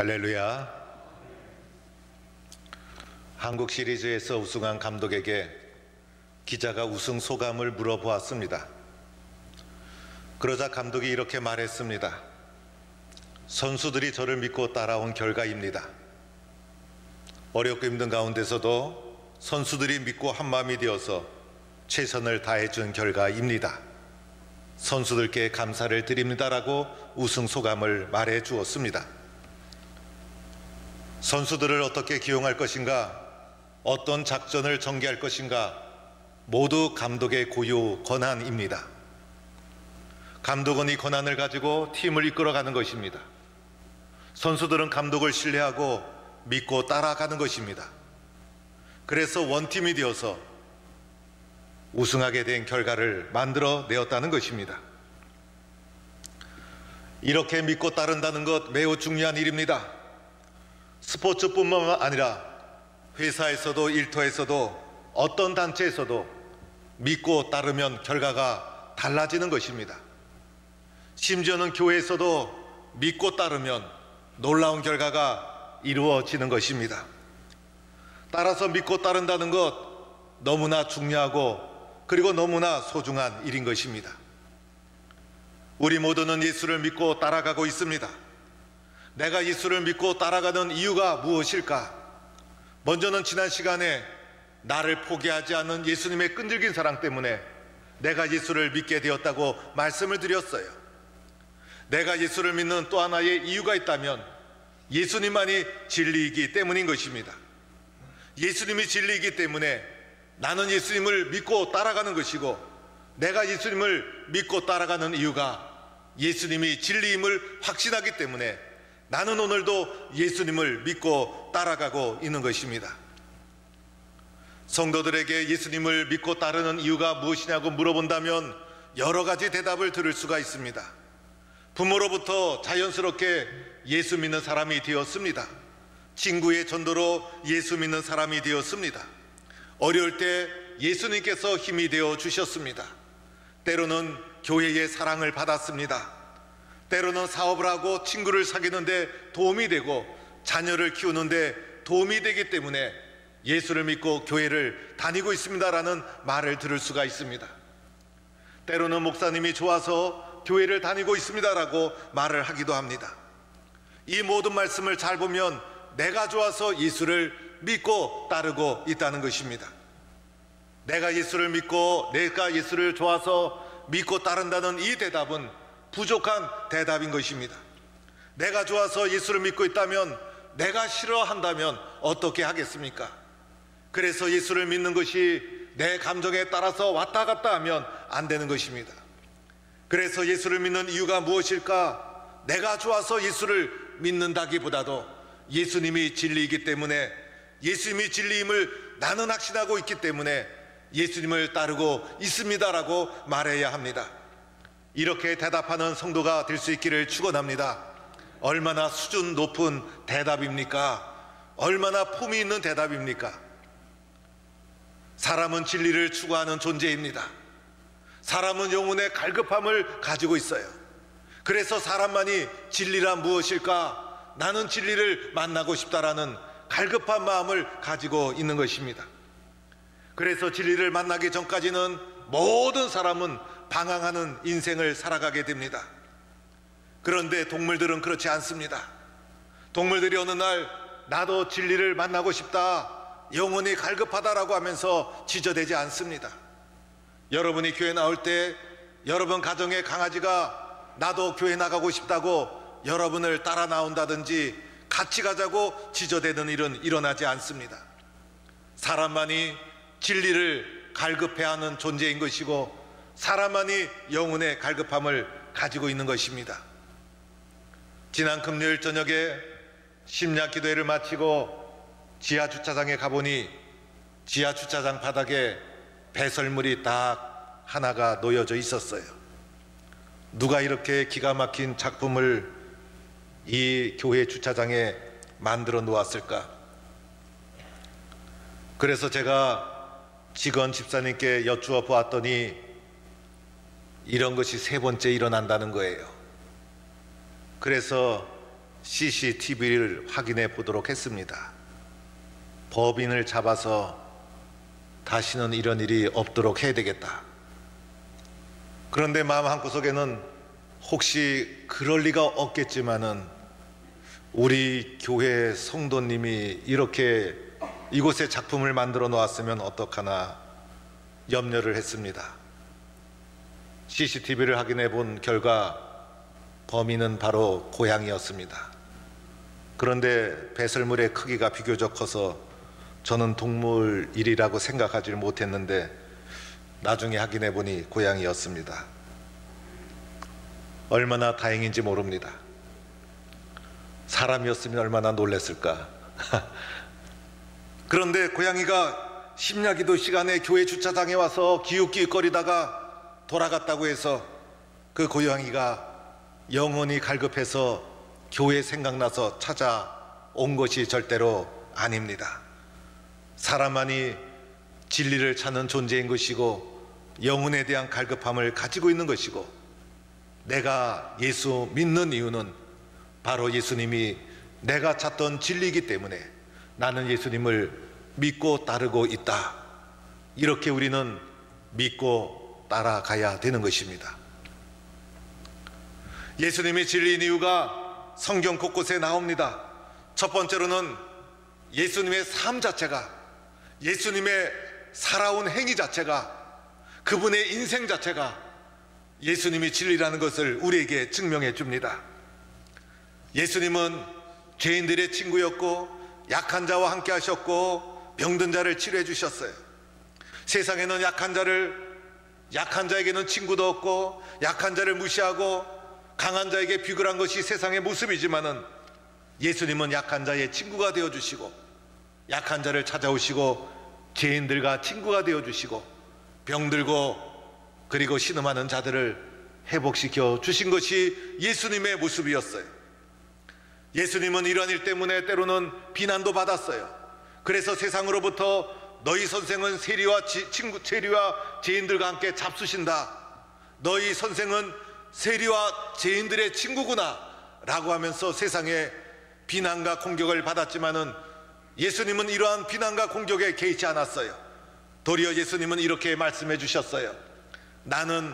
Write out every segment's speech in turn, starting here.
할렐루야. 한국 시리즈에서 우승한 감독에게 기자가 우승 소감을 물어보았습니다. 그러자 감독이 이렇게 말했습니다. 선수들이 저를 믿고 따라온 결과입니다. 어렵고 힘든 가운데서도 선수들이 믿고 한마음이 되어서 최선을 다해준 결과입니다. 선수들께 감사를 드립니다라고 우승 소감을 말해 주었습니다. 선수들을 어떻게 기용할 것인가, 어떤 작전을 전개할 것인가, 모두 감독의 고유 권한입니다. 감독은 이 권한을 가지고 팀을 이끌어가는 것입니다. 선수들은 감독을 신뢰하고 믿고 따라가는 것입니다. 그래서 원팀이 되어서 우승하게 된 결과를 만들어 내었다는 것입니다. 이렇게 믿고 따른다는 것 매우 중요한 일입니다. 스포츠뿐만 아니라 회사에서도 일터에서도 어떤 단체에서도 믿고 따르면 결과가 달라지는 것입니다. 심지어는 교회에서도 믿고 따르면 놀라운 결과가 이루어지는 것입니다. 따라서 믿고 따른다는 것 너무나 중요하고 그리고 너무나 소중한 일인 것입니다. 우리 모두는 예수를 믿고 따라가고 있습니다. 내가 예수를 믿고 따라가는 이유가 무엇일까? 먼저는 지난 시간에 나를 포기하지 않는 예수님의 끈질긴 사랑 때문에 내가 예수를 믿게 되었다고 말씀을 드렸어요. 내가 예수를 믿는 또 하나의 이유가 있다면 예수님만이 진리이기 때문인 것입니다. 예수님이 진리이기 때문에 나는 예수님을 믿고 따라가는 것이고, 내가 예수님을 믿고 따라가는 이유가 예수님이 진리임을 확신하기 때문에 나는 오늘도 예수님을 믿고 따라가고 있는 것입니다. 성도들에게 예수님을 믿고 따르는 이유가 무엇이냐고 물어본다면 여러 가지 대답을 들을 수가 있습니다. 부모로부터 자연스럽게 예수 믿는 사람이 되었습니다. 친구의 전도로 예수 믿는 사람이 되었습니다. 어려울 때 예수님께서 힘이 되어 주셨습니다. 때로는 교회의 사랑을 받았습니다. 때로는 사업을 하고 친구를 사귀는데 도움이 되고 자녀를 키우는데 도움이 되기 때문에 예수를 믿고 교회를 다니고 있습니다라는 말을 들을 수가 있습니다. 때로는 목사님이 좋아서 교회를 다니고 있습니다라고 말을 하기도 합니다. 이 모든 말씀을 잘 보면 내가 좋아서 예수를 믿고 따르고 있다는 것입니다. 내가 예수를 믿고 내가 예수를 좋아서 믿고 따른다는 이 대답은 부족한 대답인 것입니다. 내가 좋아서 예수를 믿고 있다면 내가 싫어한다면 어떻게 하겠습니까? 그래서 예수를 믿는 것이 내 감정에 따라서 왔다 갔다 하면 안 되는 것입니다. 그래서 예수를 믿는 이유가 무엇일까? 내가 좋아서 예수를 믿는다기보다도 예수님이 진리이기 때문에, 예수님이 진리임을 나는 확신하고 있기 때문에 예수님을 따르고 있습니다라고 말해야 합니다. 이렇게 대답하는 성도가 될 수 있기를 축원합니다. 얼마나 수준 높은 대답입니까? 얼마나 품위 있는 대답입니까? 사람은 진리를 추구하는 존재입니다. 사람은 영혼의 갈급함을 가지고 있어요. 그래서 사람만이 진리란 무엇일까? 나는 진리를 만나고 싶다라는 갈급한 마음을 가지고 있는 것입니다. 그래서 진리를 만나기 전까지는 모든 사람은 방황하는 인생을 살아가게 됩니다. 그런데 동물들은 그렇지 않습니다. 동물들이 어느 날 나도 진리를 만나고 싶다, 영혼이 갈급하다라고 하면서 지저대지 않습니다. 여러분이 교회 나올 때 여러분 가정의 강아지가 나도 교회 나가고 싶다고 여러분을 따라 나온다든지 같이 가자고 지저대는 일은 일어나지 않습니다. 사람만이 진리를 갈급해하는 존재인 것이고 사람만이 영혼의 갈급함을 가지고 있는 것입니다. 지난 금요일 저녁에 심야 기도회를 마치고 지하 주차장에 가보니 지하 주차장 바닥에 배설물이 딱 하나가 놓여져 있었어요. 누가 이렇게 기가 막힌 작품을 이 교회 주차장에 만들어 놓았을까? 그래서 제가 직원 집사님께 여쭈어 보았더니 이런 것이 세 번째 일어난다는 거예요. 그래서 CCTV를 확인해 보도록 했습니다. 법인을 잡아서 다시는 이런 일이 없도록 해야 되겠다. 그런데 마음 한구석에는 혹시 그럴 리가 없겠지만은 우리 교회 성도님이 이렇게 이곳에 작품을 만들어 놓았으면 어떡하나 염려를 했습니다. CCTV를 확인해 본 결과 범인은 바로 고양이였습니다. 그런데 배설물의 크기가 비교적 커서 저는 동물일이라고 생각하지 못했는데 나중에 확인해 보니 고양이였습니다. 얼마나 다행인지 모릅니다. 사람이었으면 얼마나 놀랐을까. 그런데 고양이가 심야기도 시간에 교회 주차장에 와서 기웃기웃거리다가 돌아갔다고 해서 그 고양이가 영혼이 갈급해서 교회 생각나서 찾아온 것이 절대로 아닙니다. 사람만이 진리를 찾는 존재인 것이고 영혼에 대한 갈급함을 가지고 있는 것이고, 내가 예수 믿는 이유는 바로 예수님이 내가 찾던 진리이기 때문에 나는 예수님을 믿고 따르고 있다. 이렇게 우리는 믿고 따라가야 되는 것입니다. 예수님이 진리인 이유가 성경 곳곳에 나옵니다. 첫 번째로는 예수님의 삶 자체가, 예수님의 살아온 행위 자체가, 그분의 인생 자체가 예수님이 진리라는 것을 우리에게 증명해 줍니다. 예수님은 죄인들의 친구였고 약한 자와 함께 하셨고 병든 자를 치료해 주셨어요. 세상에는 약한 자에게는 친구도 없고 약한 자를 무시하고 강한 자에게 비굴한 것이 세상의 모습이지만은 예수님은 약한 자의 친구가 되어주시고 약한 자를 찾아오시고 죄인들과 친구가 되어주시고 병들고 그리고 신음하는 자들을 회복시켜 주신 것이 예수님의 모습이었어요. 예수님은 이러한 일 때문에 때로는 비난도 받았어요. 그래서 세상으로부터 너희 선생은 세리와 죄인들과 함께 잡수신다, 너희 선생은 세리와 죄인들의 친구구나 라고 하면서 세상에 비난과 공격을 받았지만은 예수님은 이러한 비난과 공격에 개의치 않았어요. 도리어 예수님은 이렇게 말씀해 주셨어요. 나는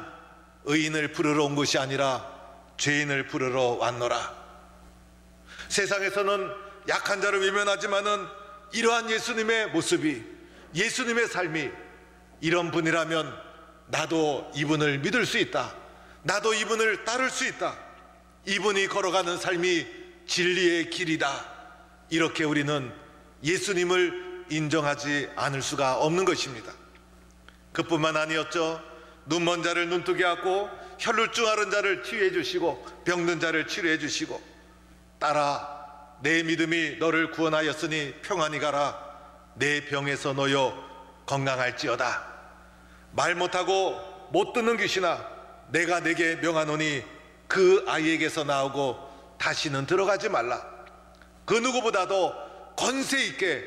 의인을 부르러 온 것이 아니라 죄인을 부르러 왔노라. 세상에서는 약한 자를 외면하지만은 이러한 예수님의 모습이, 예수님의 삶이 이런 분이라면 나도 이분을 믿을 수 있다, 나도 이분을 따를 수 있다, 이분이 걸어가는 삶이 진리의 길이다, 이렇게 우리는 예수님을 인정하지 않을 수가 없는 것입니다. 그뿐만 아니었죠. 눈먼 자를 눈뜨게 하고 혈루증 앓은 자를 치유해 주시고 병든 자를 치료해 주시고, 딸아 내 믿음이 너를 구원하였으니 평안히 가라, 내 병에서 놓여 건강할지어다. 말 못하고 못 듣는 귀신아, 내가 내게 명하노니 그 아이에게서 나오고 다시는 들어가지 말라. 그 누구보다도 권세 있게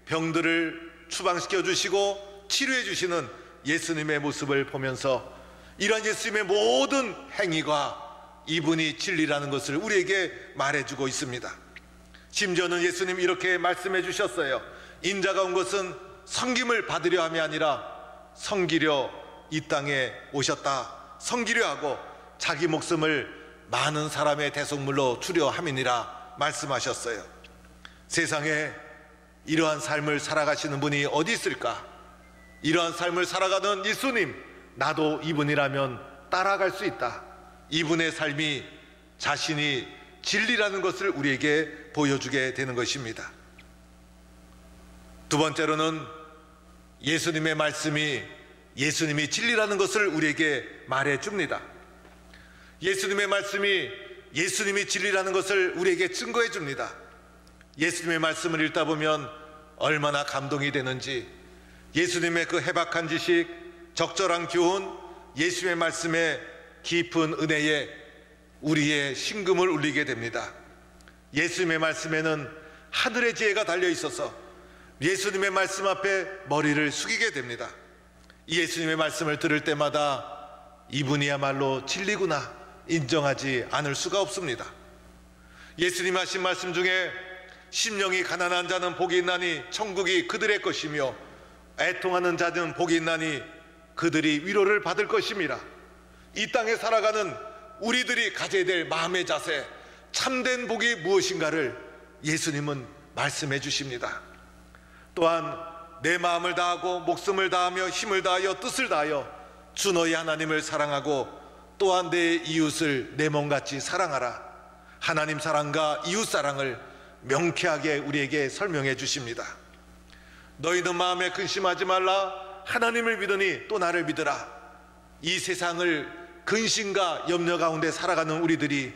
병들을 추방시켜 주시고 치료해 주시는 예수님의 모습을 보면서 이러한 예수님의 모든 행위가 이분이 진리라는 것을 우리에게 말해주고 있습니다. 심지어는 예수님 이렇게 말씀해 주셨어요. 인자가 온 것은 섬김을 받으려 함이 아니라 섬기려 이 땅에 오셨다. 섬기려 하고 자기 목숨을 많은 사람의 대속물로 주려 함이니라 말씀하셨어요. 세상에 이러한 삶을 살아가시는 분이 어디 있을까? 이러한 삶을 살아가는 예수님, 나도 이분이라면 따라갈 수 있다. 이분의 삶이 자신이 진리라는 것을 우리에게 보여주게 되는 것입니다. 두 번째로는 예수님의 말씀이 예수님이 진리라는 것을 우리에게 말해줍니다. 예수님의 말씀이 예수님이 진리라는 것을 우리에게 증거해 줍니다. 예수님의 말씀을 읽다 보면 얼마나 감동이 되는지, 예수님의 그 해박한 지식, 적절한 교훈, 예수님의 말씀의 깊은 은혜에 우리의 심금을 울리게 됩니다. 예수님의 말씀에는 하늘의 지혜가 달려 있어서 예수님의 말씀 앞에 머리를 숙이게 됩니다. 예수님의 말씀을 들을 때마다 이분이야말로 진리구나 인정하지 않을 수가 없습니다. 예수님 하신 말씀 중에 심령이 가난한 자는 복이 있나니 천국이 그들의 것이며 애통하는 자는 복이 있나니 그들이 위로를 받을 것임이라. 이 땅에 살아가는 우리들이 가져야 될 마음의 자세, 참된 복이 무엇인가를 예수님은 말씀해 주십니다. 또한 내 마음을 다하고 목숨을 다하며 힘을 다하여 뜻을 다하여 주 너희 하나님을 사랑하고 또한 내 이웃을 내 몸같이 사랑하라. 하나님 사랑과 이웃 사랑을 명쾌하게 우리에게 설명해 주십니다. 너희는 마음에 근심하지 말라. 하나님을 믿으니 또 나를 믿으라. 이 세상을 근심과 염려 가운데 살아가는 우리들이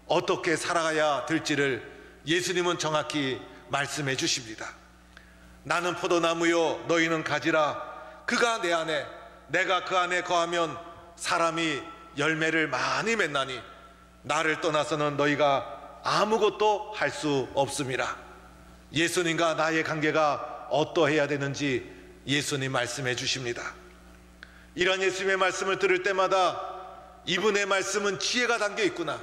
어떻게 살아가야 될지를 예수님은 정확히 말씀해 주십니다. 나는 포도나무요 너희는 가지라. 그가 내 안에 내가 그 안에 거하면 사람이 열매를 많이 맺나니 나를 떠나서는 너희가 아무것도 할 수 없음이라. 예수님과 나의 관계가 어떠해야 되는지 예수님 말씀해 주십니다. 이런 예수님의 말씀을 들을 때마다 이분의 말씀은 지혜가 담겨 있구나,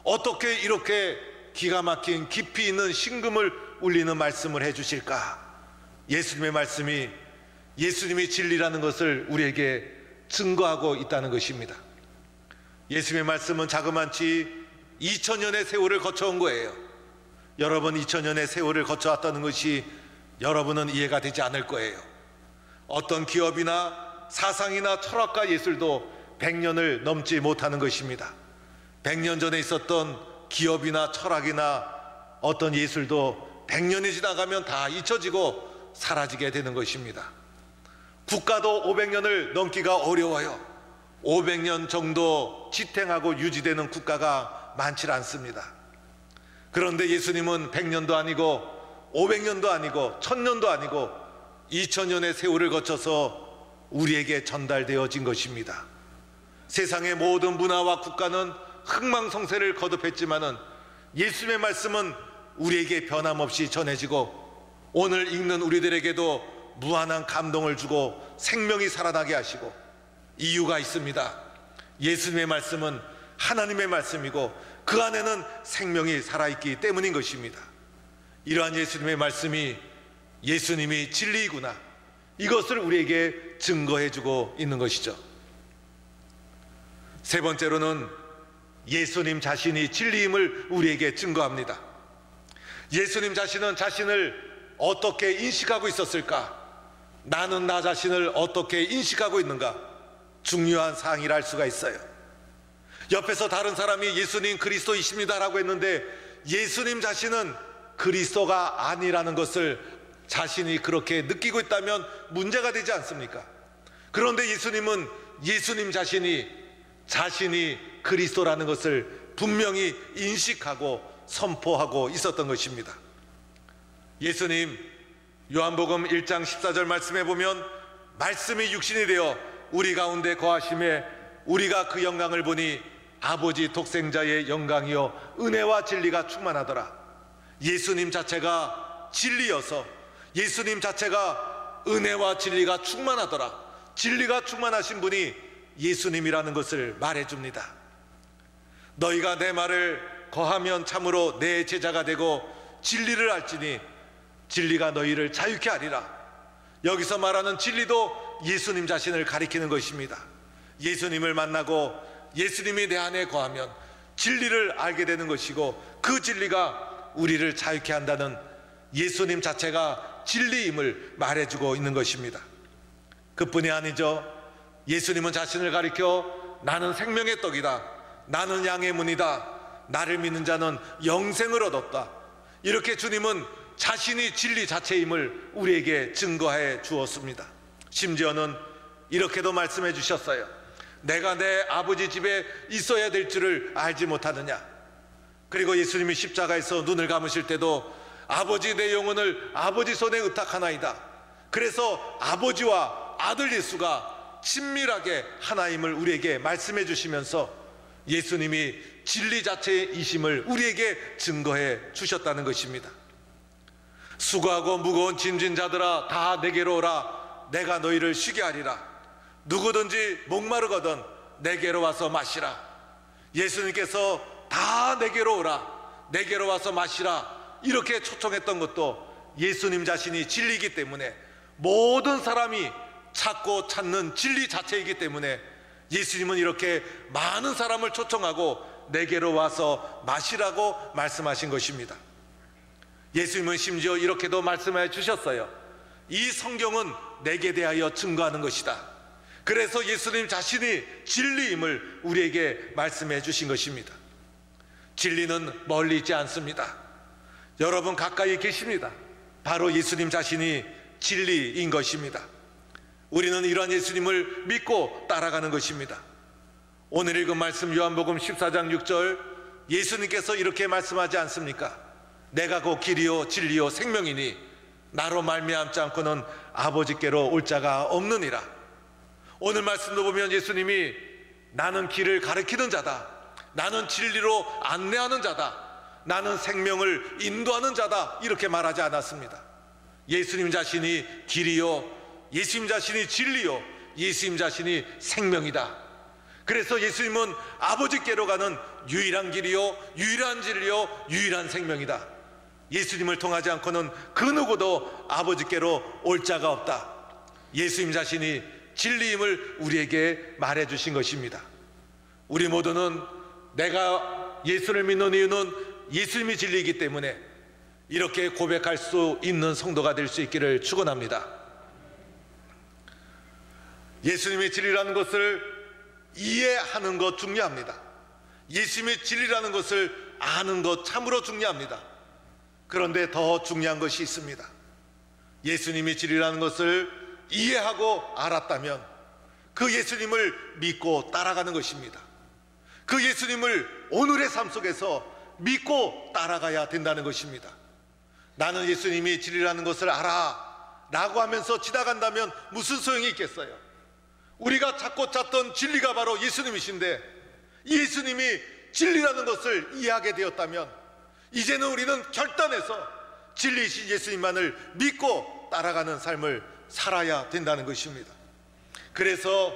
어떻게 이렇게 기가 막힌 깊이 있는 신금을 울리는 말씀을 해주실까. 예수님의 말씀이 예수님이 진리라는 것을 우리에게 증거하고 있다는 것입니다. 예수님의 말씀은 자그마치 2000년의 세월을 거쳐온 거예요. 여러분 2000년의 세월을 거쳐왔다는 것이 여러분은 이해가 되지 않을 거예요. 어떤 기업이나 사상이나 철학과 예술도 100년을 넘지 못하는 것입니다. 100년 전에 있었던 기업이나 철학이나 어떤 예술도 100년이 지나가면 다 잊혀지고 사라지게 되는 것입니다. 국가도 500년을 넘기가 어려워요. 500년 정도 지탱하고 유지되는 국가가 많지 않습니다. 그런데 예수님은 100년도 아니고 500년도 아니고 1000년도 아니고 2000년의 세월을 거쳐서 우리에게 전달되어진 것입니다. 세상의 모든 문화와 국가는 흥망성쇠를 거듭했지만은 예수님의 말씀은 우리에게 변함없이 전해지고 오늘 읽는 우리들에게도 무한한 감동을 주고 생명이 살아나게 하시고, 이유가 있습니다. 예수님의 말씀은 하나님의 말씀이고 그 안에는 생명이 살아있기 때문인 것입니다. 이러한 예수님의 말씀이 예수님이 진리이구나, 이것을 우리에게 증거해주고 있는 것이죠. 세 번째로는 예수님 자신이 진리임을 우리에게 증거합니다. 예수님 자신은 자신을 어떻게 인식하고 있었을까? 나는 나 자신을 어떻게 인식하고 있는가? 중요한 사항이라 할 수가 있어요. 옆에서 다른 사람이 예수님 그리스도이십니다 라고 했는데 예수님 자신은 그리스도가 아니라는 것을 자신이 그렇게 느끼고 있다면 문제가 되지 않습니까? 그런데 예수님은 예수님 자신이 그리스도라는 것을 분명히 인식하고 선포하고 있었던 것입니다. 예수님 요한복음 1장 14절 말씀해 보면 말씀이 육신이 되어 우리 가운데 거하심에 우리가 그 영광을 보니 아버지 독생자의 영광이요 은혜와 진리가 충만하더라. 예수님 자체가 진리여서 예수님 자체가 은혜와 진리가 충만하더라. 진리가 충만하신 분이 예수님이라는 것을 말해줍니다. 너희가 내 말을 거하면 참으로 내 제자가 되고 진리를 알지니 진리가 너희를 자유케 하리라. 여기서 말하는 진리도 예수님 자신을 가리키는 것입니다. 예수님을 만나고 예수님이 내 안에 거하면 진리를 알게 되는 것이고 그 진리가 우리를 자유케 한다는 예수님 자체가 진리임을 말해주고 있는 것입니다. 그뿐이 아니죠. 예수님은 자신을 가리켜 나는 생명의 떡이다, 나는 양의 문이다, 나를 믿는 자는 영생을 얻었다, 이렇게 주님은 자신이 진리 자체임을 우리에게 증거해 주었습니다. 심지어는 이렇게도 말씀해 주셨어요. 내가 내 아버지 집에 있어야 될 줄을 알지 못하느냐. 그리고 예수님이 십자가에서 눈을 감으실 때도 아버지 내 영혼을 아버지 손에 의탁하나이다. 그래서 아버지와 아들 예수가 친밀하게 하나임을 우리에게 말씀해 주시면서 예수님이 진리 자체이심을 우리에게 증거해 주셨다는 것입니다. 수고하고 무거운 짐진 자들아 다 내게로 오라. 내가 너희를 쉬게 하리라. 누구든지 목마르거든 내게로 와서 마시라. 예수님께서 다 내게로 오라, 내게로 와서 마시라 이렇게 초청했던 것도 예수님 자신이 진리이기 때문에, 모든 사람이 찾고 찾는 진리 자체이기 때문에 예수님은 이렇게 많은 사람을 초청하고 내게로 와서 마시라고 말씀하신 것입니다. 예수님은 심지어 이렇게도 말씀해 주셨어요. 이 성경은 내게 대하여 증거하는 것이다. 그래서 예수님 자신이 진리임을 우리에게 말씀해 주신 것입니다. 진리는 멀리 있지 않습니다. 여러분 가까이 계십니다. 바로 예수님 자신이 진리인 것입니다. 우리는 이러한 예수님을 믿고 따라가는 것입니다. 오늘 읽은 말씀 요한복음 14장 6절, 예수님께서 이렇게 말씀하지 않습니까? 내가 곧 길이요 진리요 생명이니 나로 말미암지 않고는 아버지께로 올 자가 없느니라. 오늘 말씀도 보면 예수님이 나는 길을 가르치는 자다, 나는 진리로 안내하는 자다, 나는 생명을 인도하는 자다 이렇게 말하지 않았습니다. 예수님 자신이 길이요, 예수님 자신이 진리요, 예수님 자신이 생명이다. 그래서 예수님은 아버지께로 가는 유일한 길이요, 유일한 진리요, 유일한 생명이다. 예수님을 통하지 않고는 그 누구도 아버지께로 올 자가 없다. 예수님 자신이 진리임을 우리에게 말해 주신 것입니다. 우리 모두는 내가 예수를 믿는 이유는 예수님이 진리이기 때문에 이렇게 고백할 수 있는 성도가 될 수 있기를 축원합니다. 예수님이 진리라는 것을 이해하는 것 중요합니다. 예수님이 진리라는 것을 아는 것 참으로 중요합니다. 그런데 더 중요한 것이 있습니다. 예수님이 진리라는 것을 이해하고 알았다면 그 예수님을 믿고 따라가는 것입니다. 그 예수님을 오늘의 삶 속에서 믿고 따라가야 된다는 것입니다. 나는 예수님이 진리라는 것을 알아 라고 하면서 지나간다면 무슨 소용이 있겠어요? 우리가 찾고 찾던 진리가 바로 예수님이신데, 예수님이 진리라는 것을 이해하게 되었다면 이제는 우리는 결단해서 진리이신 예수님만을 믿고 따라가는 삶을 살아야 된다는 것입니다. 그래서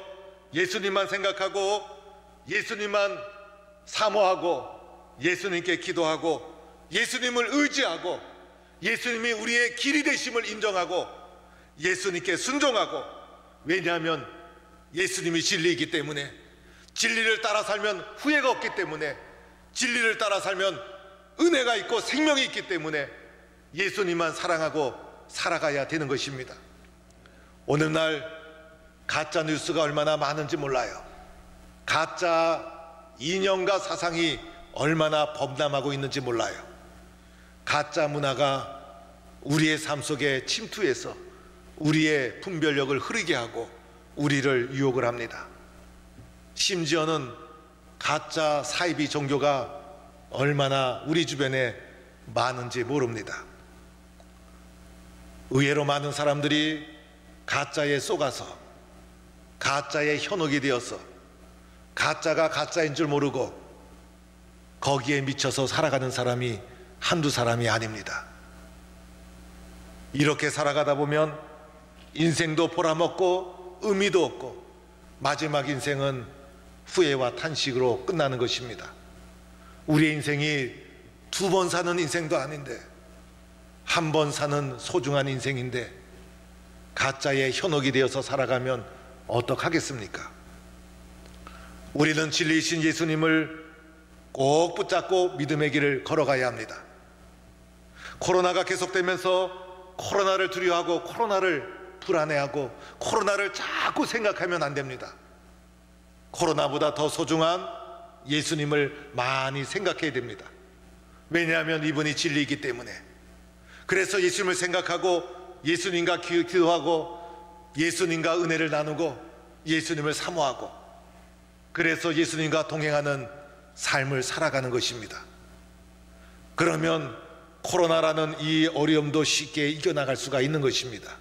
예수님만 생각하고 예수님만 사모하고 예수님께 기도하고 예수님을 의지하고 예수님이 우리의 길이 되심을 인정하고 예수님께 순종하고, 왜냐하면 예수님이 진리이기 때문에, 진리를 따라 살면 후회가 없기 때문에, 진리를 따라 살면 은혜가 있고 생명이 있기 때문에 예수님만 사랑하고 살아가야 되는 것입니다. 오늘날 가짜 뉴스가 얼마나 많은지 몰라요. 가짜 이념과 사상이 얼마나 범람하고 있는지 몰라요. 가짜 문화가 우리의 삶 속에 침투해서 우리의 분별력을 흐리게 하고 우리를 유혹을 합니다. 심지어는 가짜 사이비 종교가 얼마나 우리 주변에 많은지 모릅니다. 의외로 많은 사람들이 가짜에 속아서 가짜에 현혹이 되어서 가짜가 가짜인 줄 모르고 거기에 미쳐서 살아가는 사람이 한두 사람이 아닙니다. 이렇게 살아가다 보면 인생도 보람없고 의미도 없고 마지막 인생은 후회와 탄식으로 끝나는 것입니다. 우리의 인생이 두 번 사는 인생도 아닌데, 한 번 사는 소중한 인생인데 가짜에 현혹이 되어서 살아가면 어떡하겠습니까? 우리는 진리이신 예수님을 꼭 붙잡고 믿음의 길을 걸어가야 합니다. 코로나가 계속되면서 코로나를 두려워하고 코로나를 불안해하고 코로나를 자꾸 생각하면 안 됩니다. 코로나보다 더 소중한 예수님을 많이 생각해야 됩니다. 왜냐하면 이분이 진리이기 때문에. 그래서 예수님을 생각하고 예수님과 기도하고 예수님과 은혜를 나누고 예수님을 사모하고, 그래서 예수님과 동행하는 삶을 살아가는 것입니다. 그러면 코로나라는 이 어려움도 쉽게 이겨나갈 수가 있는 것입니다.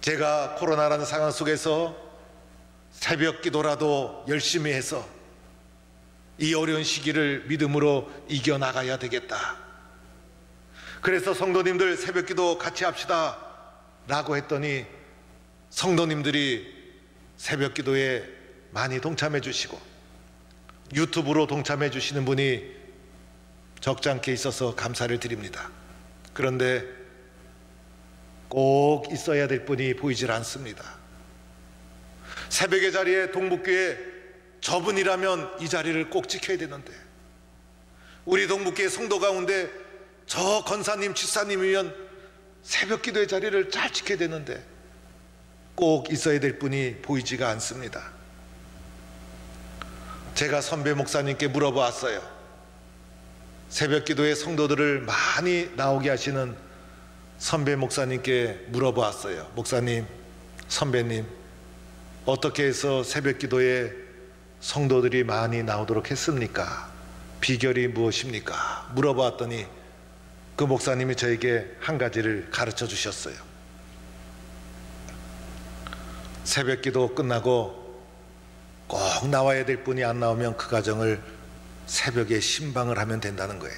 제가 코로나라는 상황 속에서 새벽 기도라도 열심히 해서 이 어려운 시기를 믿음으로 이겨나가야 되겠다. 그래서 성도님들 새벽 기도 같이 합시다 라고 했더니 성도님들이 새벽 기도에 많이 동참해 주시고, 유튜브로 동참해 주시는 분이 적잖게 있어서 감사를 드립니다. 그런데 꼭 있어야 될 분이 보이질 않습니다. 새벽의 자리에 동북교회 저분이라면 이 자리를 꼭 지켜야 되는데, 우리 동북교회 성도 가운데 저 권사님, 집사님이면 새벽 기도의 자리를 잘 지켜야 되는데 꼭 있어야 될 분이 보이지가 않습니다. 제가 선배 목사님께 물어보았어요. 새벽 기도에 성도들을 많이 나오게 하시는 선배 목사님께 물어보았어요. 목사님, 선배님, 어떻게 해서 새벽 기도에 성도들이 많이 나오도록 했습니까? 비결이 무엇입니까? 물어보았더니 그 목사님이 저에게 한 가지를 가르쳐 주셨어요. 새벽 기도 끝나고 꼭 나와야 될 분이 안 나오면 그 가정을 새벽에 신방을 하면 된다는 거예요.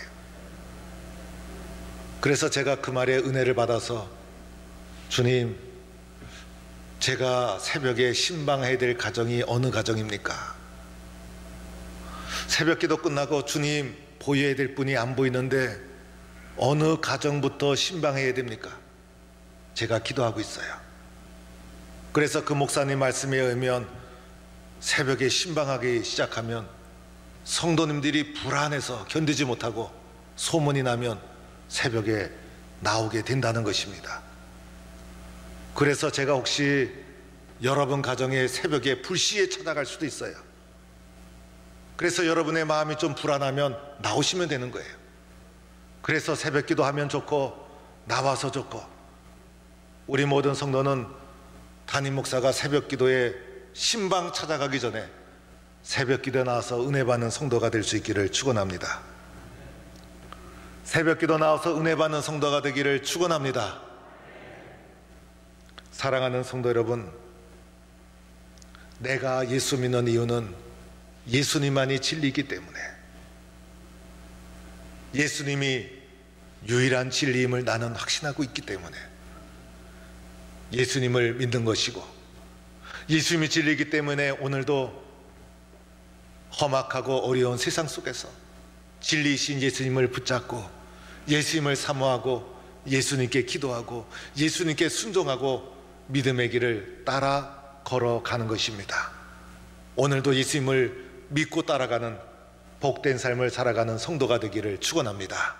그래서 제가 그 말에 은혜를 받아서, 주님, 제가 새벽에 신방해야 될 가정이 어느 가정입니까? 새벽 기도 끝나고 주님, 보여야 될 분이 안 보이는데 어느 가정부터 신방해야 됩니까? 제가 기도하고 있어요. 그래서 그 목사님 말씀에 의하면 새벽에 신방하기 시작하면 성도님들이 불안해서 견디지 못하고 소문이 나면 새벽에 나오게 된다는 것입니다. 그래서 제가 혹시 여러분 가정에 새벽에 불시에 찾아갈 수도 있어요. 그래서 여러분의 마음이 좀 불안하면 나오시면 되는 거예요. 그래서 새벽 기도하면 좋고 나와서 좋고, 우리 모든 성도는 담임 목사가 새벽 기도에 신방 찾아가기 전에 새벽 기도에 나와서 은혜 받는 성도가 될 수 있기를 축원합니다. 새벽 기도 나와서 은혜 받는 성도가 되기를 축원합니다. 사랑하는 성도 여러분, 내가 예수 믿는 이유는 예수님만이 진리이기 때문에, 예수님이 유일한 진리임을 나는 확신하고 있기 때문에 예수님을 믿는 것이고, 예수님이 진리이기 때문에 오늘도 험악하고 어려운 세상 속에서 진리이신 예수님을 붙잡고 예수님을 사모하고 예수님께 기도하고 예수님께 순종하고 믿음의 길을 따라 걸어가는 것입니다. 오늘도 예수님을 믿고 따라가는 복된 삶을 살아가는 성도가 되기를 축원합니다.